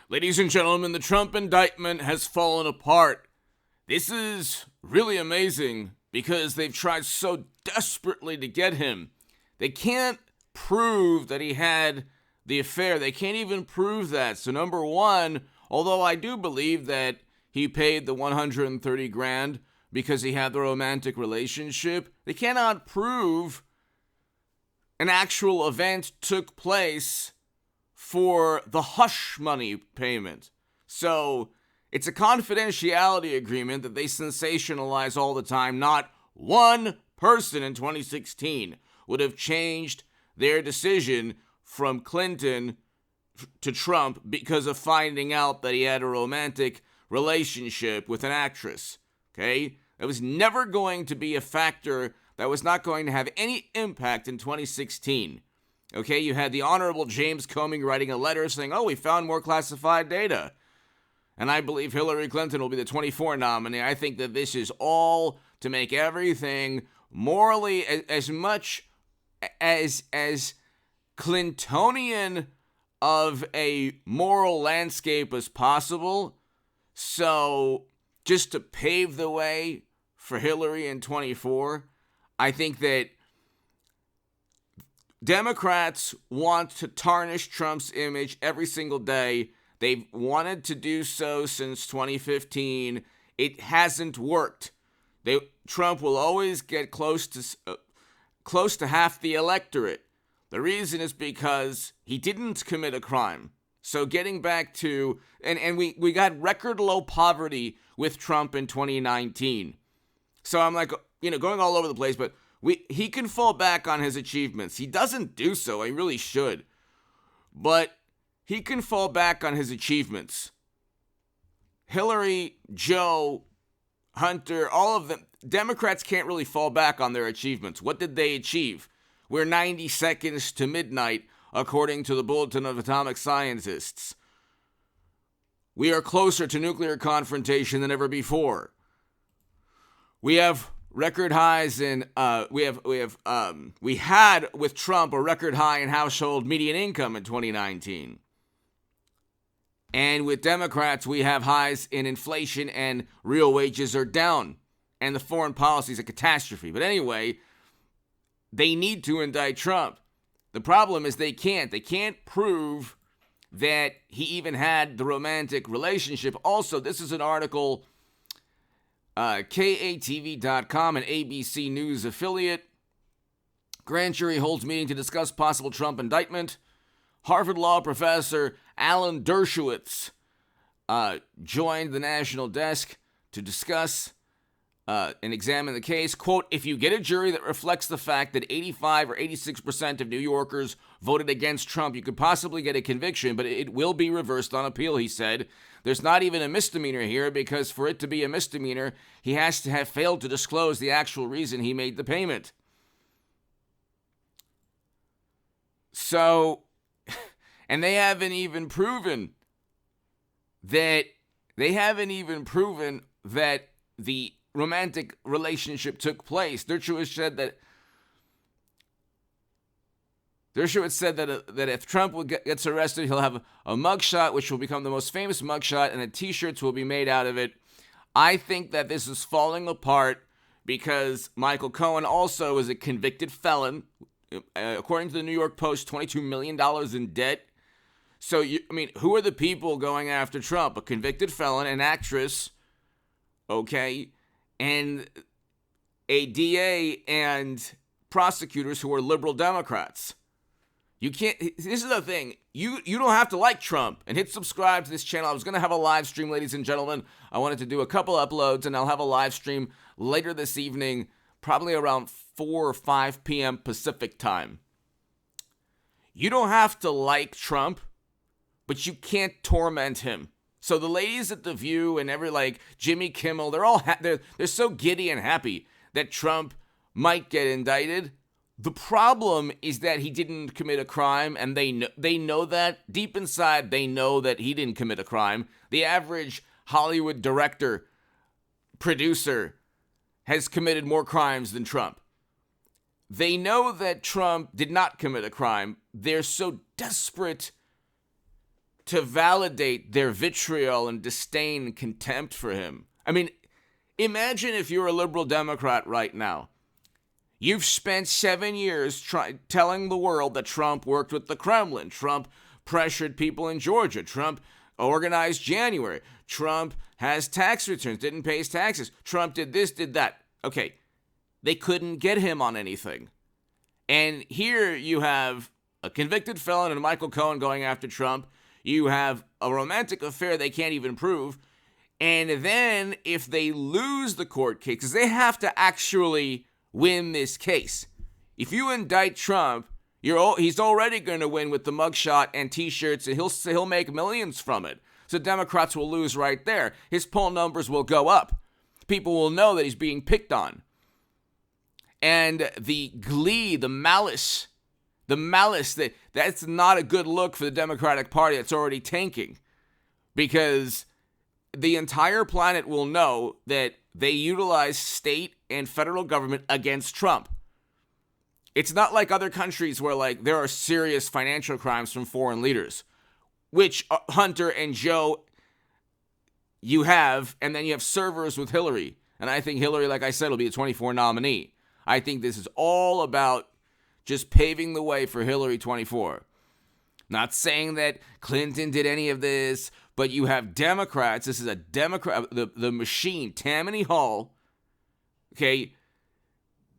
Ladies and gentlemen, the Trump indictment has fallen apart. This is really amazing because they've tried so desperately to get him. They can't prove that he had the affair. They can't even prove that. So number one, although I do believe that he paid the 130 grand because he had the romantic relationship, they cannot prove an actual event took place for the hush money payment. So it's a confidentiality agreement that they sensationalize all the time. Not one person in 2016 would have changed their decision from Clinton to Trump because of finding out that he had a romantic relationship with an actress. Okay? That was never going to be a factor that was not going to have any impact in 2016. Okay, you had the Honorable James Comey writing a letter saying, we found more classified data. And I believe Hillary Clinton will be the 24 nominee. I think that this is all to make everything morally as much as Clintonian of a moral landscape as possible. So just to pave the way for Hillary in 24, I think that Democrats want to tarnish Trump's image every single day. They've wanted to do so since 2015. It hasn't worked. Trump will always get close to half the electorate. The reason is because he didn't commit a crime. So getting back to, and we got record low poverty with Trump in 2019. So I'm like, going all over the place, but he can fall back on his achievements. He doesn't do so. He really should. But he can fall back on his achievements. Hillary, Joe, Hunter, all of them, Democrats can't really fall back on their achievements. What did they achieve? We're 90 seconds to midnight, according to the Bulletin of Atomic Scientists. We are closer to nuclear confrontation than ever before. We have record highs in we had with Trump a record high in household median income in 2019. And with Democrats, we have highs in inflation and real wages are down. And the foreign policy is a catastrophe. But anyway, they need to indict Trump. The problem is they can't. They can't prove that he even had the romantic relationship. Also, this is an article, KATV.com, an ABC News affiliate. Grand jury holds meeting to discuss possible Trump indictment. Harvard Law professor Alan Dershowitz joined the national desk to discuss and examine the case. Quote, if you get a jury that reflects the fact that 85 or 86% of New Yorkers voted against Trump, you could possibly get a conviction, but it will be reversed on appeal, he said. There's not even a misdemeanor here because for it to be a misdemeanor, he has to have failed to disclose the actual reason he made the payment. So, and they haven't even proven that the romantic relationship took place. Dershowitz said that if Trump gets arrested, he'll have a mugshot, which will become the most famous mugshot, and the T-shirts will be made out of it. I think that this is falling apart because Michael Cohen also is a convicted felon. According to the New York Post, $22 million in debt. So, who are the people going after Trump? A convicted felon, an actress, okay, and a DA and prosecutors who are liberal Democrats. You can't, this is the thing, you don't have to like Trump and hit subscribe to this channel. I was going to have a live stream, ladies and gentlemen. I wanted to do a couple uploads, and I'll have a live stream later this evening, probably around 4 or 5 p.m. Pacific time. You don't have to like Trump, but you can't torment him. So the ladies at The View and Jimmy Kimmel, they're all they're so giddy and happy that Trump might get indicted. The problem is that he didn't commit a crime, and they know that. Deep inside, they know that he didn't commit a crime. The average Hollywood director, producer, has committed more crimes than Trump. They know that Trump did not commit a crime. They're so desperate to validate their vitriol and disdain and contempt for him. I mean, imagine if you're a liberal Democrat right now. You've spent 7 years telling the world that Trump worked with the Kremlin. Trump pressured people in Georgia. Trump organized January. Trump has tax returns, didn't pay his taxes. Trump did this, did that. Okay, they couldn't get him on anything. And here you have a convicted felon and Michael Cohen going after Trump. You have a romantic affair they can't even prove. And then if they lose the court case, because they have to actually win this case. If you indict Trump, he's already going to win with the mugshot and T-shirts, and he'll make millions from it. So Democrats will lose right there. His poll numbers will go up. People will know that he's being picked on. And the glee, the malice, that's not a good look for the Democratic Party. It's already tanking. Because the entire planet will know that they utilize state and federal government against Trump. It's not like other countries where there are serious financial crimes from foreign leaders, which Hunter and Joe you have, and then you have servers with Hillary. And I think Hillary, like I said, will be a 24 nominee. I think this is all about just paving the way for Hillary 24. Not saying that Clinton did any of this, but you have Democrats. This is a Democrat, the machine, Tammany Hall. Okay,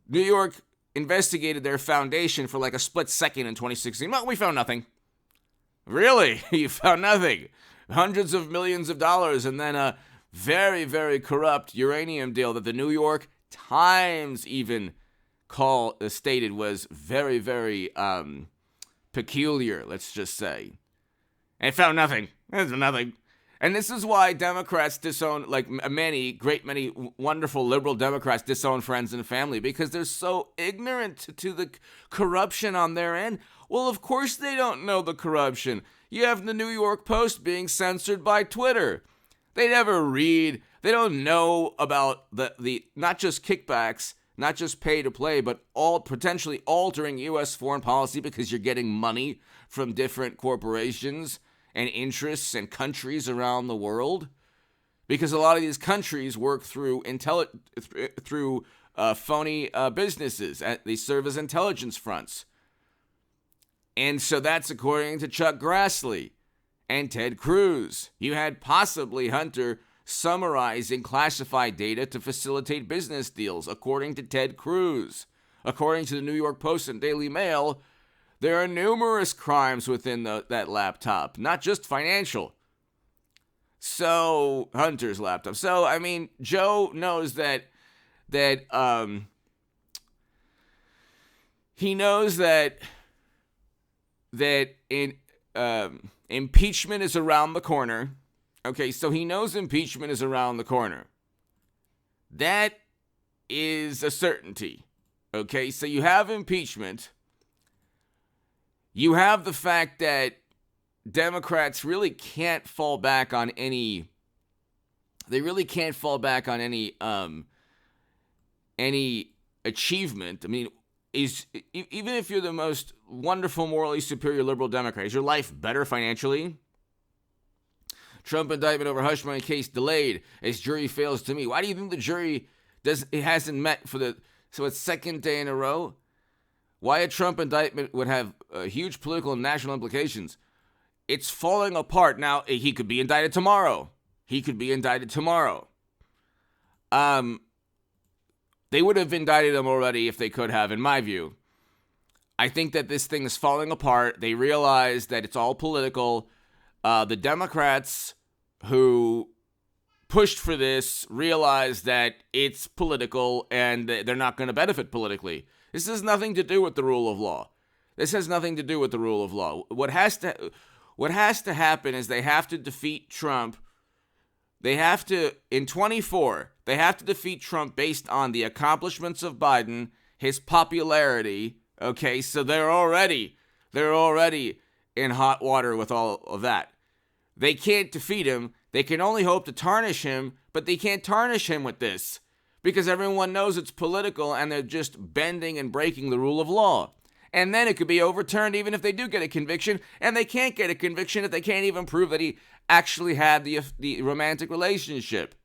New York investigated their foundation for a split second in 2016. Well, we found nothing. Really? You found nothing. Hundreds of millions of dollars, and then a very, very corrupt uranium deal that the New York Times even stated was very, very peculiar, let's just say. And found nothing. There's nothing. And this is why Democrats disown, many wonderful liberal Democrats disown friends and family, because they're so ignorant to the corruption on their end. Well, of course they don't know the corruption. You have the New York Post being censored by Twitter. They never read. They don't know about the not just kickbacks, not just pay to play, but all potentially altering U.S. foreign policy because you're getting money from different corporations and interests and countries around the world, because a lot of these countries work through phony businesses. They serve as intelligence fronts. And so that's according to Chuck Grassley and Ted Cruz. You had possibly Hunter summarizing classified data to facilitate business deals, according to Ted Cruz. According to the New York Post and Daily Mail, there are numerous crimes within that laptop, not just financial. So, Hunter's laptop. So, I mean, Joe knows that he knows that impeachment is around the corner. Okay, so he knows impeachment is around the corner. That is a certainty. Okay, so you have impeachment. You have the fact that Democrats really can't fall back on any. They really can't fall back on any achievement. I mean, even if you're the most wonderful, morally superior liberal Democrat, is your life better financially? Trump indictment over hush money case delayed as jury fails to meet. Why do you think the jury hasn't met so it's second day in a row? Why a Trump indictment would have huge political and national implications? It's falling apart. Now, he could be indicted tomorrow. They would have indicted him already if they could have, in my view. I think that this thing is falling apart. They realize that it's all political. The Democrats who pushed for this realize that it's political and they're not going to benefit politically. This has nothing to do with the rule of law. What has to happen is they have to defeat Trump. They have to, in 24, they have to defeat Trump based on the accomplishments of Biden, his popularity. Okay, so they're already in hot water with all of that. They can't defeat him. They can only hope to tarnish him, but they can't tarnish him with this because everyone knows it's political and they're just bending and breaking the rule of law. And then it could be overturned even if they do get a conviction, and they can't get a conviction if they can't even prove that he actually had the romantic relationship.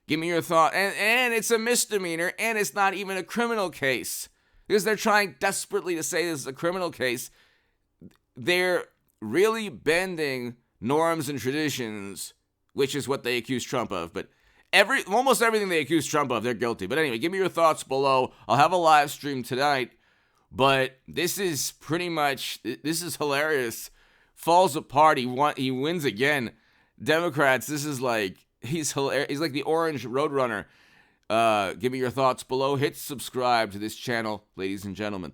Give me your thought. And it's a misdemeanor, and it's not even a criminal case. Because they're trying desperately to say this is a criminal case. They're really bending norms and traditions, which is what they accuse Trump of. But almost everything they accuse Trump of, they're guilty. But anyway, give me your thoughts below. I'll have a live stream tonight. But this is hilarious. Falls apart. He wins again. Democrats, this is like, he's hilarious. He's like the orange roadrunner. Give me your thoughts below. Hit subscribe to this channel, ladies and gentlemen.